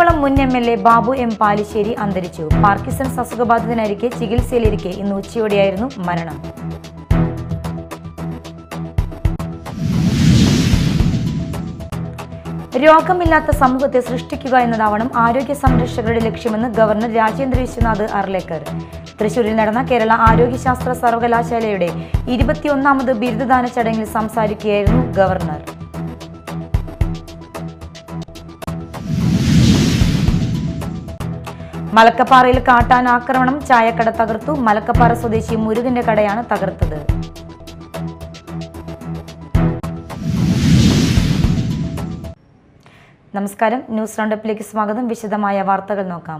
കുന്നംകുളം മുൻ MLA Babu M Palissery അന്തരിച്ചു. Parkinson's അസുഖബാധിതനായിരിക്കെ ചികിത്സയിലിരിക്കെ ഇന്ന് ഉച്ചയോടെയായിരുന്നു മരണം. രോഗമില്ലാത്ത സമൂഹത്തെ സൃഷ്ടിക്കുക എന്നതാവണം ആരോഗ്യ സംരക്ഷകരുടെ ലക്ഷ്യമെന്ന് ഗവർണർ രാജേന്ദ്ര വിശ്വനാഥ് അർലേക്കർ. തൃശൂരിൽ നടന്ന കേരള ആരോഗ്യശാസ്ത്ര സർവകലാശാലയുടെ 21ാമത് ബിരുദദാന ചടങ്ങിൽ സംസാരിക്കുകയായിരുന്നു ഗവർണർ. മലക്കപ്പാറയിൽ കാട്ടാൻ ആക്രമണം, ചായക്കട തകർത്തു. മലക്കപ്പാറ സ്വദേശി മുരുകന്റെ കടയാണ് തകർത്തത്. നമസ്കാരം, ന്യൂസ് റൗണ്ടപ്പിലേക്ക് സ്വാഗതം. വിശദമായ വാർത്തകൾ നോക്കാം.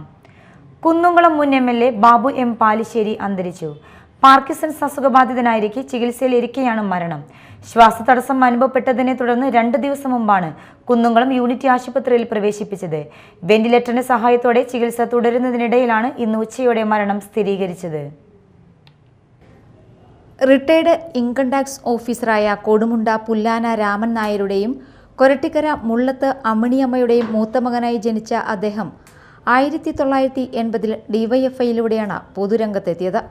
കുന്നംകുളം മുൻ MLA ബാബു M പാലിശ്ശേരി അന്തരിച്ചു. പാർക്കിൻസൺസ് അസുഖബാധിതനായിരിക്കെ ചികിത്സയിലിരിക്കെയാണ് മരണം. ശ്വാസതടസ്സം അനുഭവപ്പെട്ടതിനെ തുടർന്ന് 2 ദിവസം മുമ്പാണ് കുന്നംകുളം യൂണിറ്റി ആശുപത്രിയിൽ പ്രവേശിപ്പിച്ചത്. വെന്റിലേറ്ററിന്റെ സഹായത്തോടെ ചികിത്സ തുടരുന്നതിനിടയിലാണ് ഇന്ന് ഉച്ചയോടെ മരണം സ്ഥിരീകരിച്ചത്. റിട്ടയർഡ് ഇൻകം ടാക്സ് ഓഫീസറായ കൊടുമുണ്ട പുല്ലാന രാമൻ നായരുടെയും കൊരട്ടിക്കര മുള്ളത്ത് അമ്മിണിയമ്മയുടെയും മൂത്തമകനായി ജനിച്ച അദ്ദേഹം 1980 DYFIയിലൂടെയാണ് പൊതുരംഗത്തെത്തിയത്.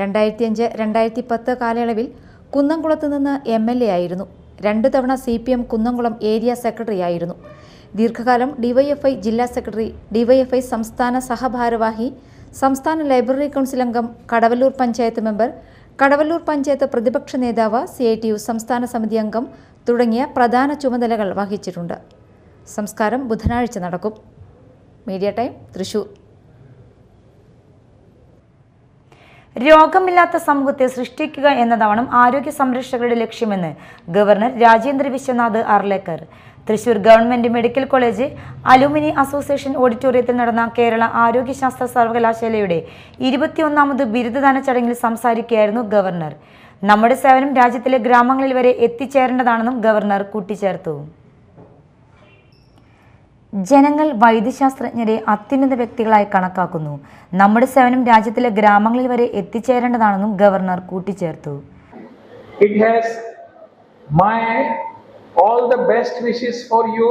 2005-2010 കാലയളവിൽ കുന്നംകുളത്ത് നിന്ന് MLA ആയിരുന്നു. 2 തവണ CPM കുന്നംകുളം ഏരിയ സെക്രട്ടറി ആയിരുന്നു. ദീർഘകാലം DYFI ജില്ലാ സെക്രട്ടറി, DYFI സംസ്ഥാന സഹഭാരവാഹി, സംസ്ഥാന ലൈബ്രറി കൗൺസിൽ അംഗം, കടവല്ലൂർ പഞ്ചായത്ത് മെമ്പർ, കടവല്ലൂർ പഞ്ചായത്ത് പ്രതിപക്ഷ നേതാവ്, CITU സംസ്ഥാന സമിതി അംഗം തുടങ്ങിയ പ്രധാന ചുമതലകൾ വഹിച്ചിട്ടുണ്ട്. സംസ്കാരം ബുധനാഴ്ച നടക്കും. Media time, Thrissur. രോഗമില്ലാത്ത സമൂഹത്തെ സൃഷ്ടിക്കുക എന്നതാവണം ആരോഗ്യ സംരക്ഷകരുടെ ലക്ഷ്യമെന്ന് governor Rajendra Vishwanath Arlekar. Thrissur government medical college alumni association ഓഡിറ്റോറിയത്തിൽ നടന്ന കേരള ആരോഗ്യശാസ്ത്ര സർവകലാശാലയുടെ 21ാമത് ബിരുദദാന ചടങ്ങിൽ സംസാരിക്കുകയായിരുന്നു ഗവർണർ. നമ്മുടെ സേവനം രാജ്യത്തിലെ ഗ്രാമങ്ങളിൽ വരെ എത്തിച്ചേരേണ്ടതാണെന്നും ഗവർണർ കൂട്ടിച്ചേർത്തു. ജനങ്ങൾ വൈദ്യശാസ്ത്രജ്ഞരെ അത്യുന്നത വ്യക്തികളായി കണക്കാക്കുന്നു. നമ്മുടെ സേവനം രാജ്യത്തിലെ ഗ്രാമങ്ങളിൽ വരെ എത്തിച്ചേരേണ്ടതാണെന്നും ഗവർണർ കൂട്ടിച്ചേർത്തു. It has my all the best wishes for you,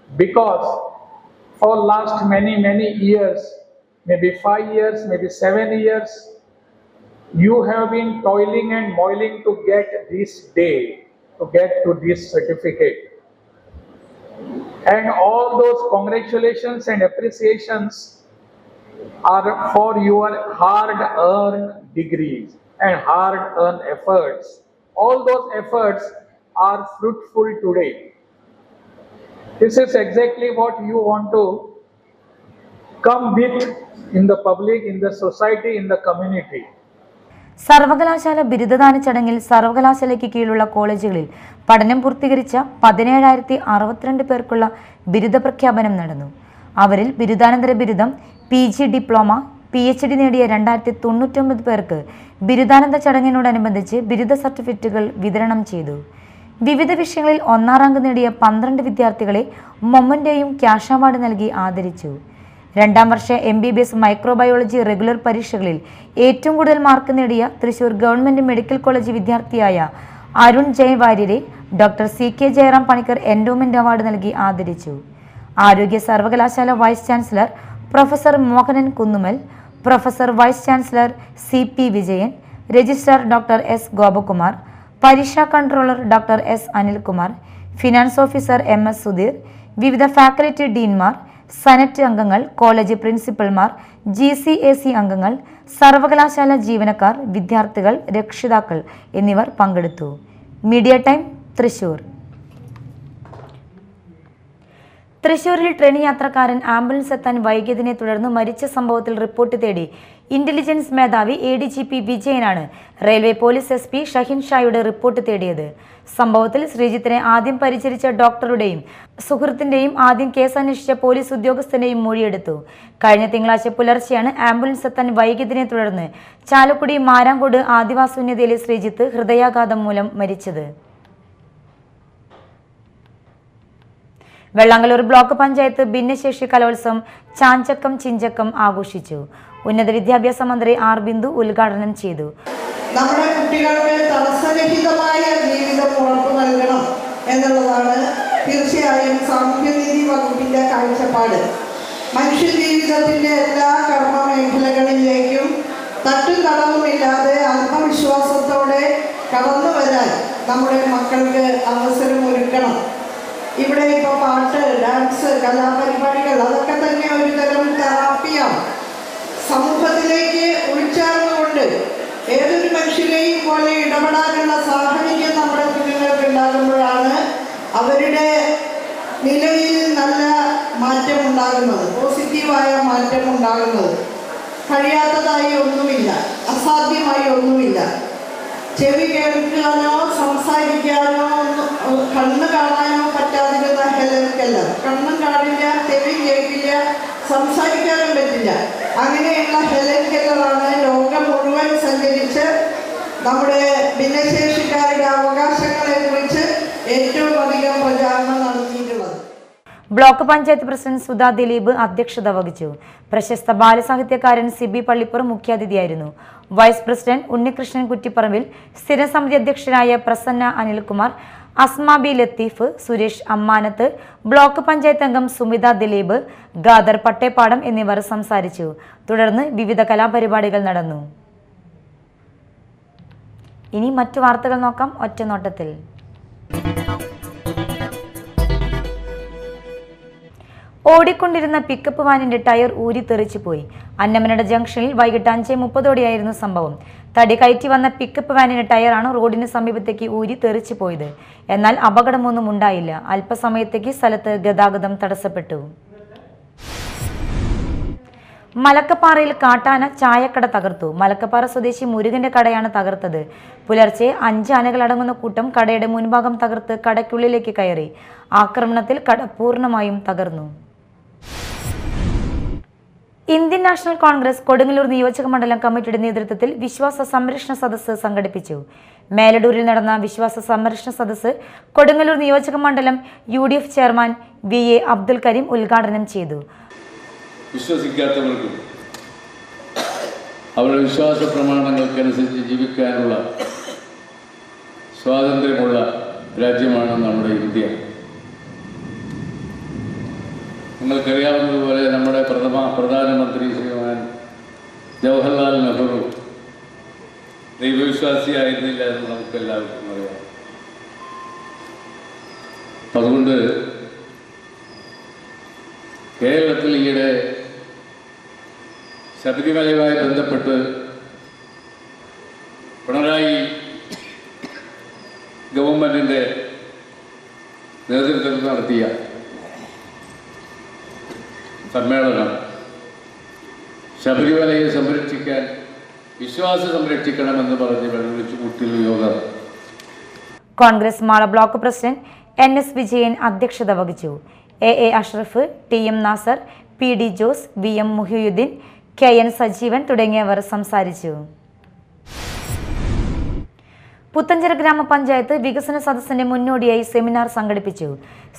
because for last many years, maybe 5 years, maybe 7 years, you have been toiling and moiling to get this day, to get to this certificate. And all those congratulations and appreciations are for your hard-earned degrees and hard-earned efforts. All those efforts are fruitful today. This is exactly what you want to come with in the public, in the society, in the community. സർവകലാശാല ബിരുദദാന ചടങ്ങിൽ സർവകലാശാലയ്ക്ക് കീഴിലുള്ള കോളേജുകളിൽ പഠനം പൂർത്തീകരിച്ച 17,062 പേർക്കുള്ള ബിരുദ പ്രഖ്യാപനം നടന്നു. അവരിൽ ബിരുദാനന്തര ബിരുദം, PG ഡിപ്ലോമ, PhD നേടിയ 2099 പേർക്ക് ബിരുദാനന്ദ ചടങ്ങിനോടനുബന്ധിച്ച് ബിരുദ സർട്ടിഫിക്കറ്റുകൾ വിതരണം ചെയ്തു. വിവിധ വിഷയങ്ങളിൽ 1ാം റാങ്ക് നേടിയ 12 വിദ്യാർത്ഥികളെ മൊമന്റോയും ക്യാഷ് അവാർഡ് നൽകി ആദരിച്ചു. 2ാം വർഷ MBBS മൈക്രോബയോളജി റെഗുലർ പരീക്ഷകളിൽ ഏറ്റവും കൂടുതൽ മാർക്ക് നേടിയ തൃശൂർ ഗവൺമെന്റ് മെഡിക്കൽ കോളേജ് വിദ്യാർത്ഥിയായ അരുൺ ജയ് വാര്യരെ doctor CK Jayaram Panicker endowment award നൽകി ആദരിച്ചു. ആരോഗ്യ സർവകലാശാല vice chancellor professor Mohanan Kunnummal, professor vice chancellor CP Vijayan, registrar doctor S Gopakumar, പരീക്ഷാ controller doctor S Anilkumar, finance officer MS Sudheer, വിവിധ ഫാക്കൽറ്റി ഡീൻമാർ, സെനറ്റ് അംഗങ്ങൾ, കോളേജ് പ്രിൻസിപ്പൽമാർ, GCAC അംഗങ്ങൾ, സർവകലാശാല ജീവനക്കാർ, വിദ്യാർത്ഥികൾ, രക്ഷിതാക്കൾ എന്നിവർ പങ്കെടുത്തു. Media time, Thrissur. തൃശൂരിൽ ട്രെയിൻ യാത്രക്കാരൻ ആംബുലൻസ് എത്താൻ വൈകിയതിനെ തുടർന്ന് മരിച്ച സംഭവത്തിൽ റിപ്പോർട്ട് തേടി ഇന്റലിജൻസ് മേധാവി ADGP വിജയനാണ് റെയിൽവേ പോലീസ് SP ഷഹിൻ ഷായുടെ റിപ്പോർട്ട് തേടിയത്. സംഭവത്തിൽ ശ്രീജിത്തിനെ ആദ്യം പരിചരിച്ച ഡോക്ടറുടെയും സുഹൃത്തിന്റെയും ആദ്യം കേസ് അന്വേഷിച്ച പോലീസ് ഉദ്യോഗസ്ഥന്റെയും മൊഴിയെടുത്തു. കഴിഞ്ഞ തിങ്കളാഴ്ച പുലർച്ചെയാണ് ആംബുലൻസ് എത്താൻ വൈകിയതിനെ തുടർന്ന് ചാലക്കുടി മാരാങ്കോട് ആദിവാസൂന്യതയിലെ ശ്രീജിത്ത് ഹൃദയാഘാതം മൂലം മരിച്ചത്. വെള്ളാങ്കല്ലൂർ ബ്ലോക്ക് പഞ്ചായത്ത് ഭിന്നശേഷി കലോത്സവം ചാഞ്ചക്കം ചിഞ്ചക്കം ആഘോഷിച്ചു. ഉന്നത വിദ്യാഭ്യാസ മന്ത്രി R ബിന്ദു ഉദ്ഘാടനം ചെയ്തു. നമ്മുടെ കുട്ടികൾക്ക് തടസ്സരഹിതമായ ജീവിതം ഉറപ്പു നൽകണം എന്നുള്ളതാണ് തീർച്ചയായും സാമൂഹ്യനീതി വകുപ്പിൻ്റെ കാഴ്ചപ്പാട് മനുഷ്യജീവിതത്തിൻ്റെ എല്ലാ കർമ്മ മേഖലകളിലേക്കും തട്ടും തടവുമില്ലാതെ ആത്മവിശ്വാസത്തോടെ കടന്നു വരാൻ നമ്മുടെ മക്കൾക്ക് അവസരമൊരുക്കണം. ഇവിടെ ഇപ്പോൾ പാട്ട്, ഡാൻസ്, കലാപരിപാടികൾ അതൊക്കെ തന്നെ ഒരു തരം തെറാപ്പിയാണ്. സമൂഹത്തിലേക്ക് ഉൾച്ചേർന്നുകൊണ്ട് ഏതൊരു മനുഷ്യരെയും പോലെ ഇടപെടാനുള്ള സാഹചര്യം നമ്മുടെ കുഞ്ഞുങ്ങൾക്ക് ഉണ്ടാകുമ്പോഴാണ് അവരുടെ നിലയിൽ നല്ല മാറ്റം ഉണ്ടാകുന്നത്, പോസിറ്റീവായ മാറ്റം ഉണ്ടാകുന്നത്. കഴിയാത്തതായി ഒന്നുമില്ല, അസാധ്യമായി ഒന്നുമില്ല. ചെവി കേൾക്കാനോ സംസാരിക്കാനോ കണ്ണ് കാണാനോ പറ്റാതിരുന്ന ഹെലൻകല്ല, കണ്ണും കാണില്ല, ചെവി കേൾക്കില്ല, സംസാരിക്കാനും പറ്റില്ല. അങ്ങനെയുള്ള ഹെലൻ കെല്ലറാണ് ലോകം മുഴുവൻ സഞ്ചരിച്ച് നമ്മുടെ ഭിന്നശേഷിക്കാരുടെ അവകാശങ്ങളെ കുറിച്ച് ഏറ്റവും അധികം പ്രചാരണം നടത്തിയിട്ടുള്ളത്. ബ്ലോക്ക് പഞ്ചായത്ത് പ്രസിഡന്റ് സുധാ ദിലീപ് അധ്യക്ഷത വഹിച്ചു. പ്രശസ്ത ബാലസാഹിത്യകാരൻ സിബി പള്ളിപ്പുറം മുഖ്യാതിഥിയായിരുന്നു. വൈസ് പ്രസിഡന്റ് ഉണ്ണികൃഷ്ണൻ കുറ്റിപ്പറമ്പിൽ, സ്ഥിരം സമിതി അധ്യക്ഷരായ പ്രസന്ന അനിൽകുമാർ, അസ്മ ബി ലത്തീഫ്, സുരേഷ് അമ്മാനത്ത്, ബ്ലോക്ക് പഞ്ചായത്ത് അംഗം സുമിത ദിലീപ്, ഖാദർ പട്ടേപ്പാടം എന്നിവർ സംസാരിച്ചു. തുടർന്ന് വിവിധ കലാപരിപാടികൾ നടന്നു. ഇനി മറ്റു വാർത്തകൾ നോക്കാം ഒറ്റനോട്ടത്തിൽ. ഓടിക്കൊണ്ടിരുന്ന പിക്കപ്പ് വാനിന്റെ ടയർ ഊരി തെറിച്ചുപോയി. അന്നമനട ജംഗ്ഷനിൽ വൈകിട്ട് 5:30 സംഭവം. തടി കയറ്റി വന്ന പിക്കപ്പ് വാനിന്റെ ടയറാണ് റോഡിന് സമീപത്തേക്ക് ഊരി തെറിച്ചു പോയത്. എന്നാൽ അപകടമൊന്നും ഉണ്ടായില്ല. അല്പസമയത്തേക്ക് സ്ഥലത്ത് ഗതാഗതം തടസ്സപ്പെട്ടു. മലക്കപ്പാറയിൽ കാട്ടാന ചായക്കട തകർത്തു. മലക്കപ്പാറ സ്വദേശി മുരുകന്റെ കടയാണ് തകർത്തത്. പുലർച്ചെ 5 ആനകളടങ്ങുന്ന കൂട്ടം കടയുടെ മുൻഭാഗം തകർത്ത് കടയ്ക്കുള്ളിലേക്ക് കയറി. ആക്രമണത്തിൽ കട പൂർണ്ണമായും തകർന്നു. ഇന്ത്യൻ നാഷണൽ കോൺഗ്രസ് കൊടുങ്ങല്ലൂർ നിയോജക മണ്ഡലം കമ്മിറ്റിയുടെ നേതൃത്വത്തിൽ വിശ്വാസ സംരക്ഷണ സദസ്സ് സംഘടിപ്പിച്ചു. മേലടൂരിൽ നടന്ന വിശ്വാസ സംരക്ഷണ സദസ്സ് കൊടുങ്ങല്ലൂർ നിയോജക മണ്ഡലം UDF chairman VA Abdul Karim ഉദ്ഘാടനം ചെയ്തു. വിശ്വസിക്കാത്തവർക്കും അവരുടെ വിശ്വാസ പ്രമാണങ്ങൾക്കനുസരിച്ച് ജീവിക്കാനുള്ള സ്വാതന്ത്ര്യമുള്ള രാജ്യമാണ് നമ്മുടെ ഇന്ത്യ. നിങ്ങൾക്കറിയാവുന്നതുപോലെ നമ്മുടെ പ്രധാനമന്ത്രി ശ്രീമാൻ ജവഹർലാൽ നെഹ്റു ദൈവവിശ്വാസിയായിരുന്നില്ല എന്ന് നമുക്കെല്ലാവർക്കും അറിയാം. അതുകൊണ്ട് കേരളത്തിൽ ഈയിടെ ശബരിമലയുമായി ബന്ധപ്പെട്ട് പിണറായി ഗവൺമെൻറ്റിൻ്റെ നേതൃത്വത്തിൽ നടത്തിയ സമ്മേളനം ശബരിമലയെ സംരക്ഷിക്കാൻ വിശ്വാസം സംരക്ഷിക്കണമെന്ന് പറഞ്ഞ് വെള്ളവിളിച്ചു കൂട്ടിയ യോഗം. Congress Mala block president NS Vijayan അധ്യക്ഷത വഹിച്ചു. AA Ashraf, TM Nasar, PD Jose, VM Muhiyuddin, KN Sajeevan തുടങ്ങിയവർ സംസാരിച്ചു. പുത്തഞ്ചിറ ഗ്രാമപഞ്ചായത്ത് വികസന സദസ്സിന്റെ മുന്നോടിയായി സെമിനാർ സംഘടിപ്പിച്ചു.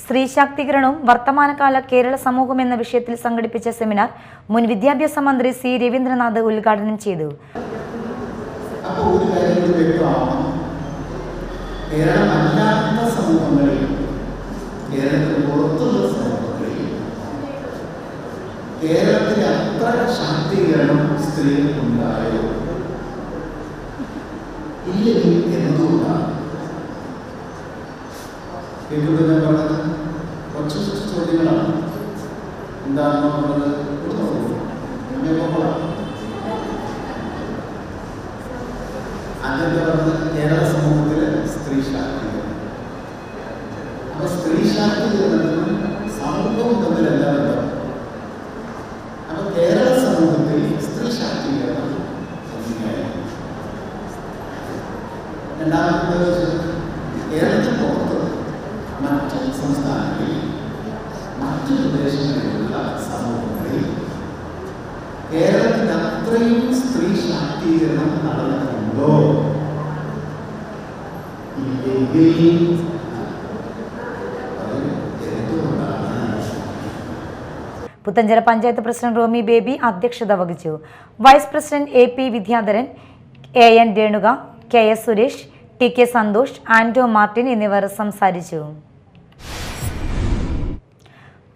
സ്ത്രീ ശാക്തീകരണവും വർത്തമാനകാല കേരള സമൂഹം എന്ന വിഷയത്തിൽ സംഘടിപ്പിച്ച സെമിനാർ മുൻ വിദ്യാഭ്യാസ മന്ത്രി C രവീന്ദ്രനാഥ് ഉദ്ഘാടനം ചെയ്തു. കേരളത്തിൽ അത്ര ശാക്തീകരണം സ്ത്രീകൾക്കുണ്ടായോ ഇല്ലെങ്കിൽ എന്തുകൊണ്ടാണ്? ഞാൻ പറഞ്ഞത് കുറച്ച് ചോദ്യങ്ങളാണ്. എന്താണെന്ന് പറഞ്ഞത് അതെന്താ പറഞ്ഞത്? കേരള സമൂഹത്തിലെ സ്ത്രീ ശാക്തീകരണം. അപ്പൊ സ്ത്രീ ശാക്തീകരണത്തിനും സമൂഹവും തമ്മിൽ എന്താ ബന്ധം? അപ്പൊ കേരള സമൂഹത്തിൽ സ്ത്രീ ശാക്തീകരണം രണ്ടാമത്തെ കേരളത്തിൽ പുറത്ത് മറ്റ് സംസ്ഥാനങ്ങളിൽ മറ്റു പ്രദേശങ്ങളിലുള്ള സമൂഹങ്ങളിൽ കേരളത്തിൽ അത്രയും സ്ത്രീ ശാക്തീകരണം നടന്നിട്ടുണ്ടോ ഇല്ലെങ്കിൽ പുത്തഞ്ചിറ പഞ്ചായത്ത് പ്രസിഡന്റ് റോമി ബേബി അധ്യക്ഷത വഹിച്ചു. Vice president AP Vidyadharan, AN Renuka, KS Suresh, TK Santhosh, Anto Martin എന്നിവർ സംസാരിച്ചു.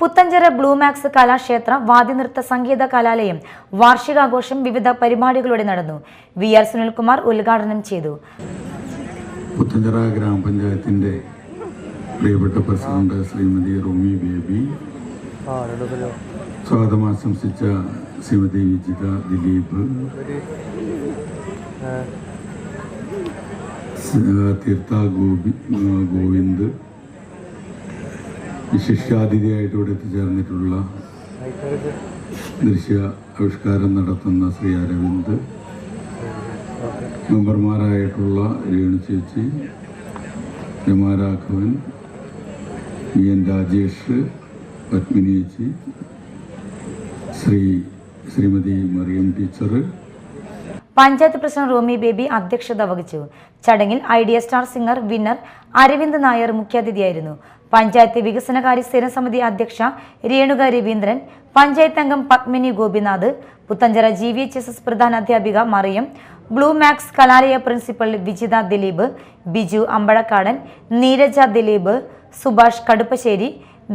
പുത്തഞ്ചിറ ബ്ലൂമാക്സ് കലാക്ഷേത്ര വാദ്യനൃത്ത സംഗീത കലാലയം വാർഷികാഘോഷം വിവിധ പരിപാടികളോടെ നടന്നു. VR സുനിൽകുമാർ ഉദ്ഘാടനം ചെയ്തു. പുത്തഞ്ചിറ ഗ്രാമപഞ്ചായത്തിന്റെ പ്രിയപ്പെട്ട പ്രസിഡന്റ് ശ്രീമതി റോമി ബേബി, സ്വാഗതം ആശംസിച്ച ശ്രീമതി വിജിത ദിലീപ്, തീർത്ഥ ഗോവിന്ദ്, വിശിഷ്ടാതിഥിയായിട്ട് ഇവിടെ എത്തിച്ചേർന്നിട്ടുള്ള ദൃശ്യ ആവിഷ്കാരം നടത്തുന്ന ശ്രീ അരവിന്ദ്, മെമ്പർമാരായിട്ടുള്ള രേണു ചേച്ചി, രമാരാഘവൻ, EN രാജേഷ്, പത്മിനി ചേച്ചി, ശ്രീമതി മറിയം ടീച്ചർ. പഞ്ചായത്ത് പ്രസിഡന്റ് റോമി ബേബി അധ്യക്ഷത വഹിച്ചു. ചടങ്ങിൽ Idea star singer winner Aravind Nair മുഖ്യാതിഥിയായിരുന്നു. പഞ്ചായത്ത് വികസനകാര്യ സ്ഥിരസമിതി അധ്യക്ഷ രേണുക രവീന്ദ്രൻ, പഞ്ചായത്ത് അംഗം പത്മിനി ഗോപിനാഥ്, പുത്തഞ്ചിറ GVHSS പ്രധാന അധ്യാപിക മറിയം, ബ്ലൂമാക്സ് കലാലയ പ്രിൻസിപ്പൽ വിജിത ദിലീപ്, ബിജു അമ്പഴക്കാടൻ, നീരജ ദിലീപ്, സുഭാഷ് കടുപ്പശ്ശേരി,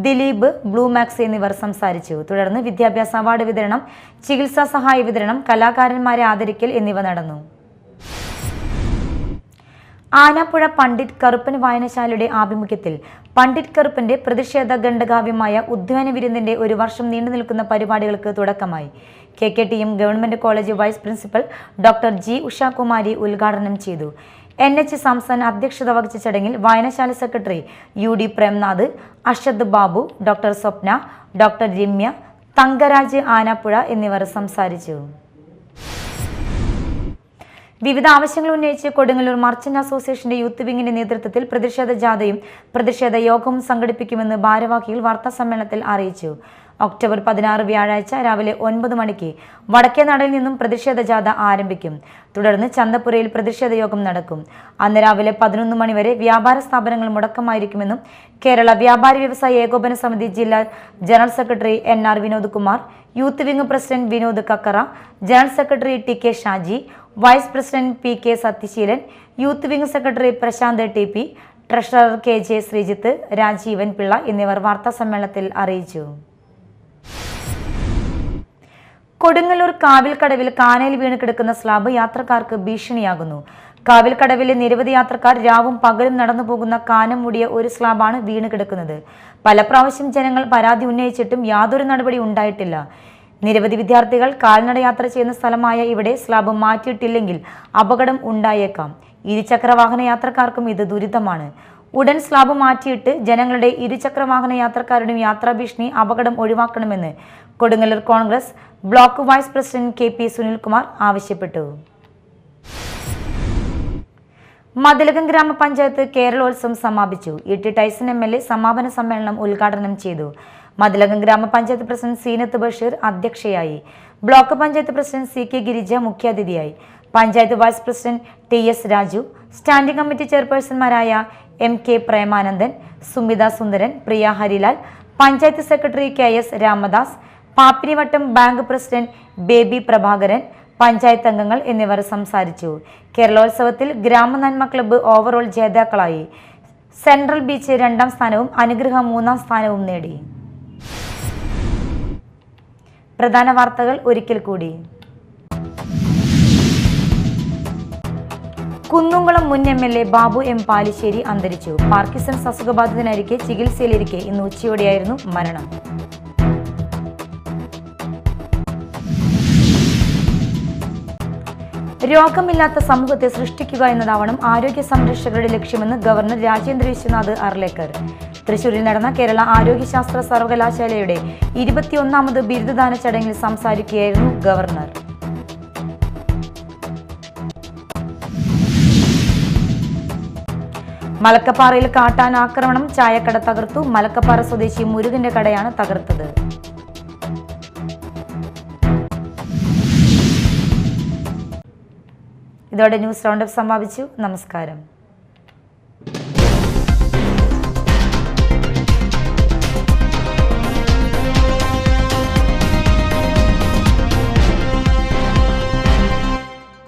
ദിലീപ്, ബ്ലൂമാക്സ് എന്നിവർ സംസാരിച്ചു. തുടർന്ന് വിദ്യാഭ്യാസ അവാർഡ് വിതരണം, ചികിത്സാ സഹായ വിതരണം, കലാകാരന്മാരെ ആദരിക്കൽ എന്നിവ നടന്നു. ആനാപ്പുഴ പണ്ഡിറ്റ് കറുപ്പൻ വായനശാലയുടെ ആഭിമുഖ്യത്തിൽ പണ്ഡിറ്റ് കറുപ്പന്റെ പ്രതിഷേധ ഖണ്ഡകാവ്യമായ ഉദ്യാന വിരുന്നിന്റെ 1 വർഷം നീണ്ടു നിൽക്കുന്ന പരിപാടികൾക്ക് തുടക്കമായി. KKTM government college vice principal doctor G Ushakumari ഉദ്ഘാടനം ചെയ്തു. NH സംസ്ഥാന അധ്യക്ഷത വഹിച്ച ചടങ്ങിൽ വായനശാല secretary UD Premnath, Arshad Babu, doctor Swapna, doctor Ramya, Thankaraj Anappuzha എന്നിവർ സംസാരിച്ചു. വിവിധ ആവശ്യങ്ങൾ ഉന്നയിച്ച് കൊടുങ്ങല്ലൂർ മർച്ചന്റ് അസോസിയേഷന്റെ യൂത്ത് വിങ്ങിന്റെ നേതൃത്വത്തിൽ പ്രതിഷേധ ജാഥയും പ്രതിഷേധ യോഗവും സംഘടിപ്പിക്കുമെന്ന് ഭാരവാഹികൾ വാർത്താസമ്മേളനത്തിൽ അറിയിച്ചു. ഒക്ടോബർ 16 വ്യാഴാഴ്ച രാവിലെ 9 മണിക്ക് വടക്കേനാടിൽ നിന്നും പ്രതിഷേധ ജാഥ ആരംഭിക്കും. തുടർന്ന് ചന്തപ്പുരയിൽ പ്രതിഷേധ യോഗം നടക്കും. അന്ന് രാവിലെ 11 മണി വരെ വ്യാപാര സ്ഥാപനങ്ങൾ മുടക്കമായിരിക്കുമെന്നും കേരള വ്യാപാരി വ്യവസായ ഏകോപന സമിതി ജില്ലാ general secretary NR Vinod Kumar, youth wing president Vinod Kakkara, general secretary TK Shaji, vice president PK Sathyaseelan, youth wing secretary Prashanth TP, treasurer KJ Sreejith, Rajeevan Pillai എന്നിവർ വാർത്താസമ്മേളനത്തിൽ അറിയിച്ചു. കൊടുങ്ങല്ലൂർ കാവിൽക്കടവിൽ കാനയിൽ വീണ് കിടക്കുന്ന സ്ലാബ് യാത്രക്കാർക്ക് ഭീഷണിയാകുന്നു. കാവിൽക്കടവിലെ നിരവധി യാത്രക്കാർ രാവും പകലും നടന്നു പോകുന്ന കാനം മൂടിയ ഒരു സ്ലാബാണ് വീണ് കിടക്കുന്നത്. പല പ്രാവശ്യം ജനങ്ങൾ പരാതി ഉന്നയിച്ചിട്ടും യാതൊരു നടപടി ഉണ്ടായിട്ടില്ല. നിരവധി വിദ്യാർത്ഥികൾ കാൽനട യാത്ര ചെയ്യുന്ന സ്ഥലമായ ഇവിടെ സ്ലാബ് മാറ്റിയിട്ടില്ലെങ്കിൽ അപകടം ഉണ്ടായേക്കാം. ഇരുചക്രവാഹന യാത്രക്കാർക്കും ഇത് ദുരിതമാണ്. ഉടൻ സ്ലാബ് മാറ്റിയിട്ട് ജനങ്ങളുടെ ഇരുചക്രവാഹന യാത്രക്കാരുടെയും യാത്രാഭീഷണി അപകടം ഒഴിവാക്കണമെന്ന് Kodungallur Congress block vice president KP Sunilkumar ആവശ്യപ്പെട്ടു. മതിലകം ഗ്രാമപഞ്ചായത്ത് കേരളോത്സവം സമാപിച്ചു. ET ടൈസൺ MLA സമാപന സമ്മേളനം ഉദ്ഘാടനം ചെയ്തു. മതിലകം ഗ്രാമപഞ്ചായത്ത് പ്രസിഡന്റ് സീനത്ത് ബഷീർ അധ്യക്ഷയായി. Block panchayat president CK Girija മുഖ്യാതിഥിയായി. Panchayat vice president TS Raju, standing committee ചെയർപേഴ്സൺമാരായ MK Premanandan, Sumitha Sundaran, Priya Harilal, panchayat secretary KS Ramadas, Pappinivattam bank president Baby Prabhakaran, panchayat അംഗങ്ങൾ എന്നിവർ സംസാരിച്ചു. കേരളോത്സവത്തിൽ ഗ്രാമനന്മ ക്ലബ്ബ് ഓവറോൾ ജേതാക്കളായി. സെൻട്രൽ ബീച്ച് 2ാം സ്ഥാനവും അനുഗ്രഹം 3ാം സ്ഥാനവും നേടി. പ്രധാന വാർത്തകൾ ഒരിക്കൽ കൂടി. കുന്നുംകുളം മുൻ MLA ബാബു M പാലിശ്ശേരി അന്തരിച്ചു. പാർക്കിൻസൺസ് അസുഖബാധിതനായിരിക്കെ ചികിത്സയിലിരിക്കെ ഇന്ന് ഉച്ചയോടെയായിരുന്നു മരണം. രോഗമില്ലാത്ത സമൂഹത്തെ സൃഷ്ടിക്കുക എന്നതാവണം ആരോഗ്യ സംരക്ഷകരുടെ ലക്ഷ്യമെന്ന് ഗവർണർ രാജേന്ദ്ര വിശ്വനാഥ് അർലേക്കർ. തൃശൂരിൽ നടന്ന കേരള ആരോഗ്യശാസ്ത്ര സർവകലാശാലയുടെ 21ാമത് ബിരുദദാന ചടങ്ങിൽ സംസാരിക്കുകയായിരുന്നു ഗവർണർ. മലക്കപ്പാറയിൽ കാട്ടാന ആക്രമണം, ചായക്കട തകർത്തു. മലക്കപ്പാറ സ്വദേശി മുരുകന്റെ കടയാണ് തകർത്തത്. ഇതോടെ ന്യൂസ് റൗണ്ടപ്പ് സമാപിച്ചു. നമസ്കാരം.